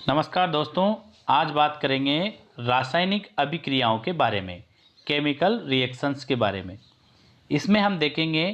नमस्कार दोस्तों, आज बात करेंगे रासायनिक अभिक्रियाओं के बारे में, केमिकल रिएक्शंस के बारे में। इसमें हम देखेंगे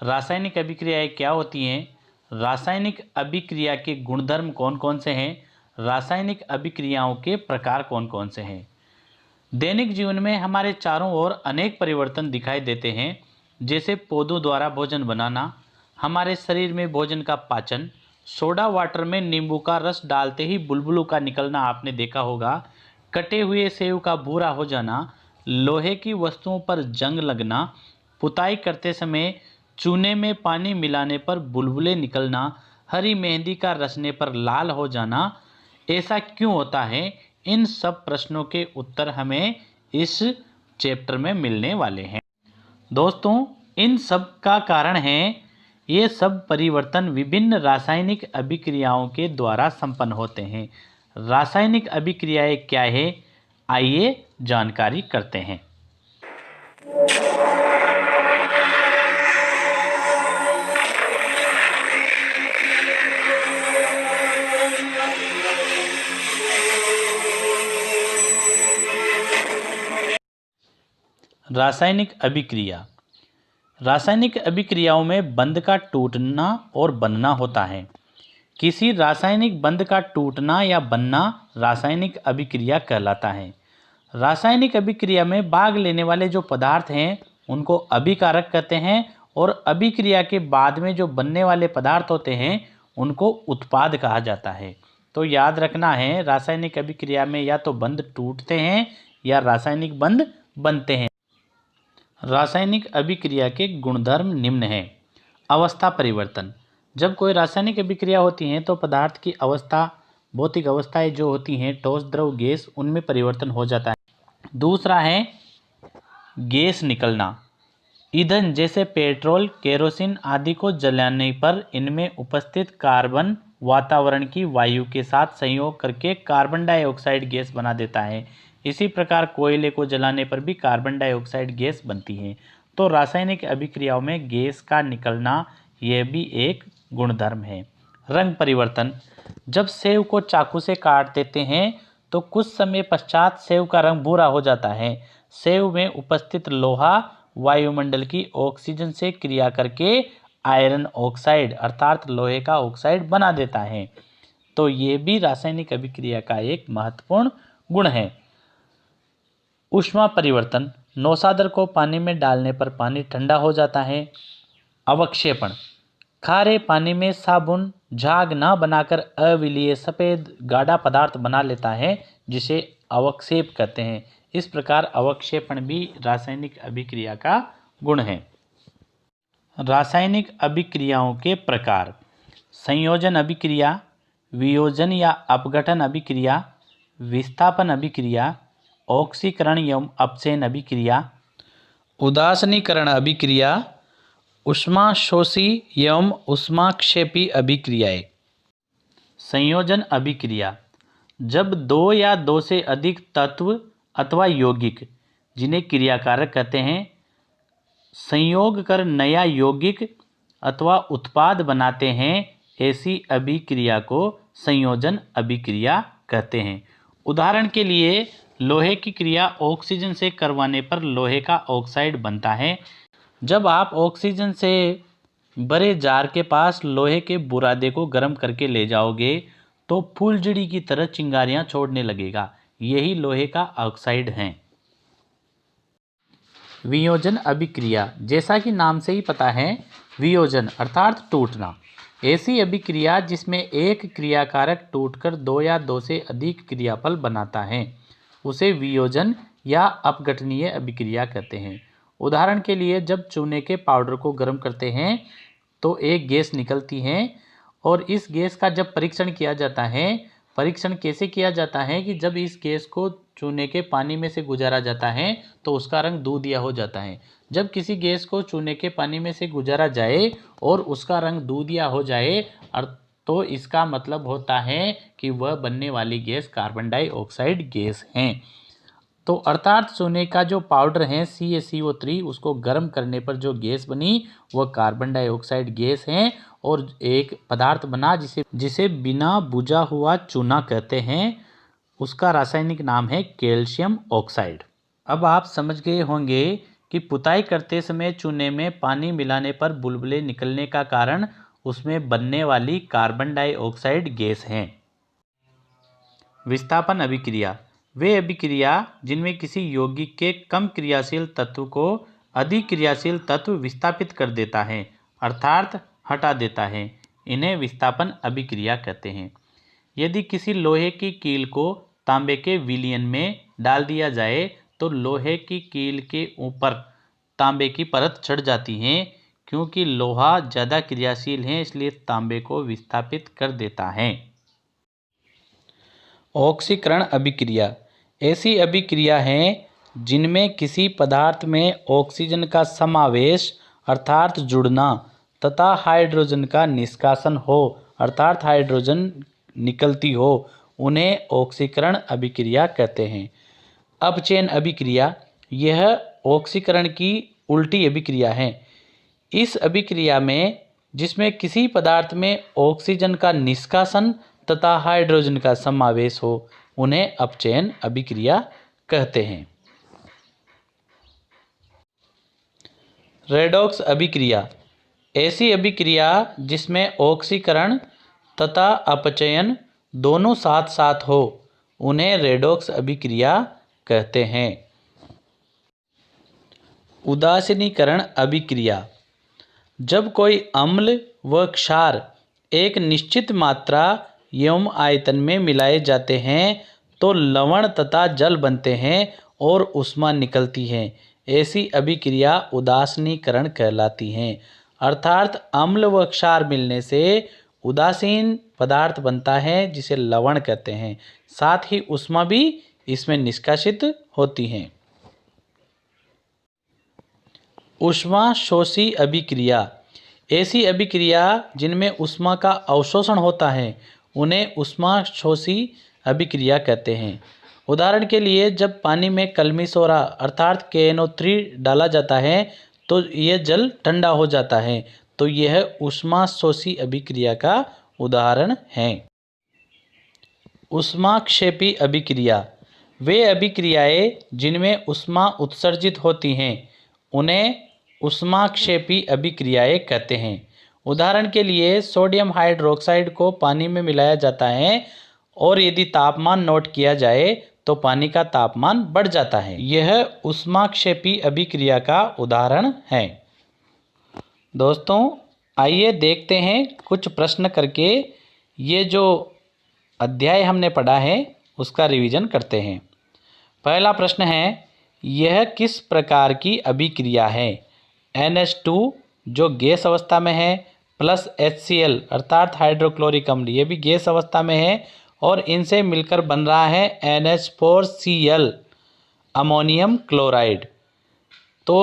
रासायनिक अभिक्रियाएं क्या होती हैं, रासायनिक अभिक्रिया के गुणधर्म कौन कौन से हैं, रासायनिक अभिक्रियाओं के प्रकार कौन कौन से हैं। दैनिक जीवन में हमारे चारों ओर अनेक परिवर्तन दिखाई देते हैं, जैसे पौधों द्वारा भोजन बनाना, हमारे शरीर में भोजन का पाचन, सोडा वाटर में नींबू का रस डालते ही बुलबुलों का निकलना आपने देखा होगा, कटे हुए सेव का भूरा हो जाना, लोहे की वस्तुओं पर जंग लगना, पुताई करते समय चूने में पानी मिलाने पर बुलबुले निकलना, हरी मेहंदी का रसने पर लाल हो जाना। ऐसा क्यों होता है? इन सब प्रश्नों के उत्तर हमें इस चैप्टर में मिलने वाले हैं। दोस्तों, इन सब का कारण है ये सब परिवर्तन विभिन्न रासायनिक अभिक्रियाओं के द्वारा संपन्न होते हैं। रासायनिक अभिक्रियाएं क्या है, आइए जानकारी करते हैं। रासायनिक अभिक्रिया। रासायनिक अभिक्रियाओं में बंध का टूटना और बनना होता है। किसी रासायनिक बंध का टूटना या बनना रासायनिक अभिक्रिया कहलाता है। रासायनिक अभिक्रिया में भाग लेने वाले जो पदार्थ हैं उनको अभिकारक कहते हैं, और अभिक्रिया के बाद में जो बनने वाले पदार्थ होते हैं उनको उत्पाद कहा जाता है। तो याद रखना है, रासायनिक अभिक्रिया में या तो बंध टूटते हैं या रासायनिक बंध बनते हैं। रासायनिक अभिक्रिया के गुणधर्म निम्न हैं। अवस्था परिवर्तन। जब कोई रासायनिक अभिक्रिया होती है तो पदार्थ की अवस्था, भौतिक अवस्थाएं जो होती हैं, ठोस, द्रव, गैस, उनमें परिवर्तन हो जाता है। दूसरा है गैस निकलना। ईंधन जैसे पेट्रोल, केरोसिन आदि को जलाने पर इनमें उपस्थित कार्बन वातावरण की वायु के साथ संयोग करके कार्बन डाइऑक्साइड गैस बना देता है। इसी प्रकार कोयले को जलाने पर भी कार्बन डाइऑक्साइड गैस बनती है। तो रासायनिक अभिक्रियाओं में गैस का निकलना यह भी एक गुणधर्म है। रंग परिवर्तन। जब सेव को चाकू से काट देते हैं तो कुछ समय पश्चात सेव का रंग भूरा हो जाता है। सेव में उपस्थित लोहा वायुमंडल की ऑक्सीजन से क्रिया करके आयरन ऑक्साइड अर्थात लोहे का ऑक्साइड बना देता है। तो ये भी रासायनिक अभिक्रिया का एक महत्वपूर्ण गुण है। ऊष्मा परिवर्तन। नौशादर को पानी में डालने पर पानी ठंडा हो जाता है। अवक्षेपण। खारे पानी में साबुन झाग न बनाकर अविलीय सफ़ेद गाढ़ा पदार्थ बना लेता है, जिसे अवक्षेप कहते हैं। इस प्रकार अवक्षेपण भी रासायनिक अभिक्रिया का गुण है। रासायनिक अभिक्रियाओं के प्रकार। संयोजन अभिक्रिया, वियोजन या अपघटन अभिक्रिया, विस्थापन अभिक्रिया, ऑक्सीकरण एवं अपचयन अभिक्रिया, उदासीनीकरण अभिक्रिया, ऊष्माशोषी एवं ऊष्माक्षेपी अभिक्रियाएं। संयोजन अभिक्रिया। जब दो या दो से अधिक तत्व अथवा यौगिक, जिन्हें क्रियाकारक कहते हैं, संयोग कर नया यौगिक अथवा उत्पाद बनाते हैं, ऐसी अभिक्रिया को संयोजन अभिक्रिया कहते हैं। उदाहरण के लिए लोहे की क्रिया ऑक्सीजन से करवाने पर लोहे का ऑक्साइड बनता है। जब आप ऑक्सीजन से भरे जार के पास लोहे के बुरादे को गर्म करके ले जाओगे तो फूलझड़ी की तरह चिंगारियां छोड़ने लगेगा। यही लोहे का ऑक्साइड है। वियोजन अभिक्रिया। जैसा कि नाम से ही पता है, वियोजन अर्थात टूटना। ऐसी अभिक्रिया जिसमें एक क्रियाकारक टूटकर दो या दो से अधिक क्रियाफल बनाता है, उसे वियोजन या अपघटनीय अभिक्रिया कहते हैं। उदाहरण के लिए जब चूने के पाउडर को गर्म करते हैं तो एक गैस निकलती है, और इस गैस का जब परीक्षण किया जाता है, परीक्षण कैसे किया जाता है कि जब इस गैस को चूने के पानी में से गुजारा जाता है तो उसका रंग दूधिया हो जाता है। जब किसी गैस को चूने के पानी में से गुजारा जाए और उसका रंग दूधिया हो जाए तो इसका मतलब होता है कि वह बनने वाली गैस कार्बन डाइऑक्साइड गैस है। तो अर्थात सोने का जो पाउडर है CaCO3 उसको गर्म करने पर जो गैस बनी वह कार्बन डाइऑक्साइड गैस है और एक पदार्थ बना जिसे बिना बुझा हुआ चूना कहते हैं। उसका रासायनिक नाम है कैल्शियम ऑक्साइड। अब आप समझ गए होंगे कि पुताई करते समय चूने में पानी मिलाने पर बुलबुले निकलने का कारण उसमें बनने वाली कार्बन डाइऑक्साइड गैस है। विस्थापन अभिक्रिया वे अभिक्रिया जिनमें किसी यौगिक के कम क्रियाशील तत्व को अधिक क्रियाशील तत्व विस्थापित कर देता है अर्थात हटा देता है, इन्हें विस्थापन अभिक्रिया कहते हैं। यदि किसी लोहे की कील को तांबे के विलयन में डाल दिया जाए तो लोहे की कील के ऊपर तांबे की परत चढ़ जाती है। क्योंकि लोहा ज़्यादा क्रियाशील है इसलिए तांबे को विस्थापित कर देता है। ऑक्सीकरण अभिक्रिया ऐसी अभिक्रिया हैं जिनमें किसी पदार्थ में ऑक्सीजन का समावेश अर्थात जुड़ना तथा हाइड्रोजन का निष्कासन हो अर्थात हाइड्रोजन निकलती हो, उन्हें ऑक्सीकरण अभिक्रिया कहते हैं। अपचयन अभिक्रिया यह ऑक्सीकरण की उल्टी अभिक्रिया है। इस अभिक्रिया में जिसमें किसी पदार्थ में ऑक्सीजन का निष्कासन तथा हाइड्रोजन का समावेश हो, उन्हें अपचयन अभिक्रिया कहते हैं। रेडॉक्स अभिक्रिया ऐसी अभिक्रिया जिसमें ऑक्सीकरण तथा अपचयन दोनों साथ साथ हो, उन्हें रेडॉक्स अभिक्रिया कहते हैं। उदासीनीकरण अभिक्रिया जब कोई अम्ल व क्षार एक निश्चित मात्रा एवं आयतन में मिलाए जाते हैं तो लवण तथा जल बनते हैं और ऊष्मा निकलती है। ऐसी अभिक्रिया उदासीनीकरण कहलाती हैं। अर्थात अम्ल व क्षार मिलने से उदासीन पदार्थ बनता है जिसे लवण कहते हैं, साथ ही ऊष्मा भी इसमें निष्कासित होती है। ऊष्मा शोषी अभिक्रिया ऐसी अभिक्रिया जिनमें ऊष्मा का अवशोषण होता है, उन्हें ऊष्मा शोषी अभिक्रिया कहते हैं। उदाहरण के लिए जब पानी में कलमी सोरा अर्थात KNO3 डाला जाता है तो यह जल ठंडा हो जाता है, तो यह ऊष्मा शोषी अभिक्रिया का उदाहरण है। ऊष्माक्षेपी अभिक्रिया वे अभिक्रियाएं जिनमें ऊष्मा उत्सर्जित होती हैं, उन्हें ऊष्माक्षेपी अभिक्रियाएं कहते हैं। उदाहरण के लिए सोडियम हाइड्रोक्साइड को पानी में मिलाया जाता है और यदि तापमान नोट किया जाए तो पानी का तापमान बढ़ जाता है। यह ऊष्माक्षेपी अभिक्रिया का उदाहरण है। दोस्तों आइए देखते हैं कुछ प्रश्न करके ये जो अध्याय हमने पढ़ा है उसका रिवीजन करते हैं। पहला प्रश्न है, यह किस प्रकार की अभिक्रिया है? NH2 जो गैस अवस्था में है प्लस HCl अर्थात हाइड्रोक्लोरिक अम्ल, ये भी गैस अवस्था में है और इनसे मिलकर बन रहा है NH4Cl अमोनियम क्लोराइड। तो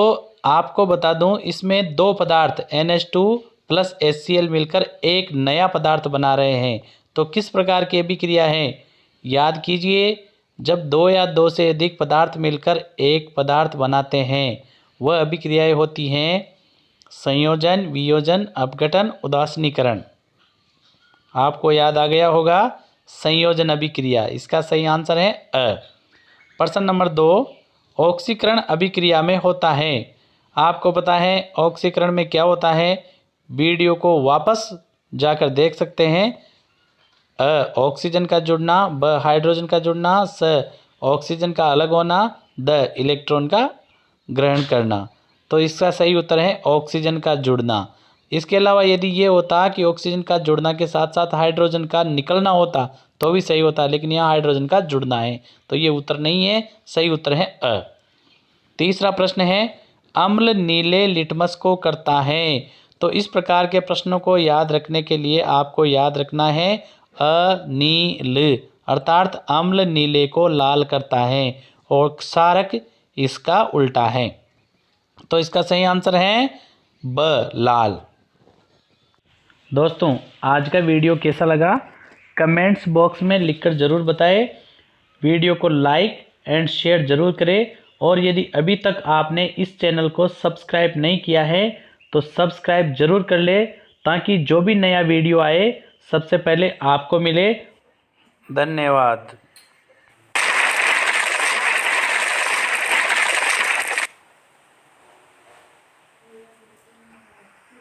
आपको बता दूं इसमें दो पदार्थ NH2 प्लस HCl मिलकर एक नया पदार्थ बना रहे हैं। तो किस प्रकार की अभिक्रिया है? याद कीजिए, जब दो या दो से अधिक पदार्थ मिलकर एक पदार्थ बनाते हैं वह अभिक्रियाएं होती हैं संयोजन, वियोजन, अपघटन, उदासीनीकरण। आपको याद आ गया होगा संयोजन अभिक्रिया, इसका सही आंसर है अ। प्रश्न नंबर 2, ऑक्सीकरण अभिक्रिया में होता है। आपको पता है ऑक्सीकरण में क्या होता है? वीडियो को वापस जाकर देख सकते हैं। अ ऑक्सीजन का जुड़ना, ब हाइड्रोजन का जुड़ना, स ऑक्सीजन का अलग होना, द इलेक्ट्रॉन का ग्रहण करना। तो इसका सही उत्तर है ऑक्सीजन का जुड़ना। इसके अलावा यदि ये होता कि ऑक्सीजन का जुड़ना के साथ साथ हाइड्रोजन का निकलना होता तो भी सही होता, लेकिन यहाँ हाइड्रोजन का जुड़ना है तो ये उत्तर नहीं है, सही उत्तर है अ। तीसरा प्रश्न है, अम्ल नीले लिटमस को करता है। तो इस प्रकार के प्रश्नों को याद रखने के लिए आपको याद रखना है अनील अर्थात अम्ल नीले को लाल करता है और क्षारक इसका उल्टा है। तो इसका सही आंसर है ब लाल। दोस्तों आज का वीडियो कैसा लगा कमेंट्स बॉक्स में लिखकर ज़रूर बताएं। वीडियो को लाइक एंड शेयर ज़रूर करें। और यदि अभी तक आपने इस चैनल को सब्सक्राइब नहीं किया है तो सब्सक्राइब ज़रूर कर ले, ताकि जो भी नया वीडियो आए सबसे पहले आपको मिले। धन्यवाद।